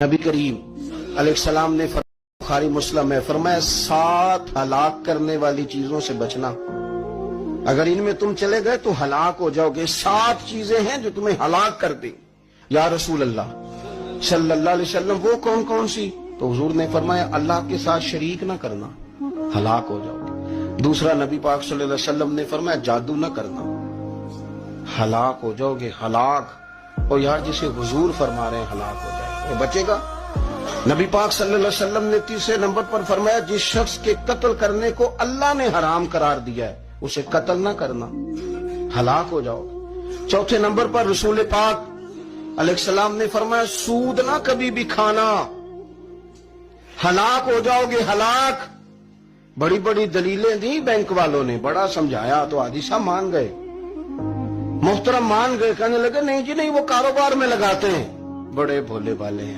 नबी करीम अलैहिस्सलाम ने बुखारी मुस्लिम में फरमाया 7 हलाक करने वाली चीजों से बचना, अगर इनमें तुम चले गए तो हलाक हो जाओगे। 7 चीजें हैं जो तुम्हें हलाक कर दें। या रसूल अल्लाह सल्लल्लाहु अलैहि वसल्लम वो कौन कौन सी? तो हुजूर ने फरमाया अल्लाह के साथ शरीक ना करना, हलाक हो जाओगे। दूसरा नबी पाक सल्लल्लाहु अलैहि वसल्लम ने फरमाया जादू ना करना, हलाक हो जाओगे, हलाक। और यार जिसे हुजूर फरमा रहे हैं हलाक हो जाए वो बचेगा। नबी पाक सल्लल्लाहु अलैहि वसल्लम ने तीसरे नंबर पर फरमाया जिस शख्स के कत्ल करने को अल्लाह ने हराम करार दिया है उसे कत्ल ना करना, हलाक हो जाओगे। चौथे नंबर पर रसूल पाक अलैहिस्सलाम ने फरमाया सूद ना कभी भी खाना, हलाक हो जाओगे, हलाक। बड़ी बड़ी दलीलें दी बैंक वालों ने, बड़ा समझाया तो हाजी साहब मान गए, मोहतरम मान गए, कहने लगे नहीं जी नहीं वो कारोबार में लगाते हैं, बड़े भोले वाले हैं।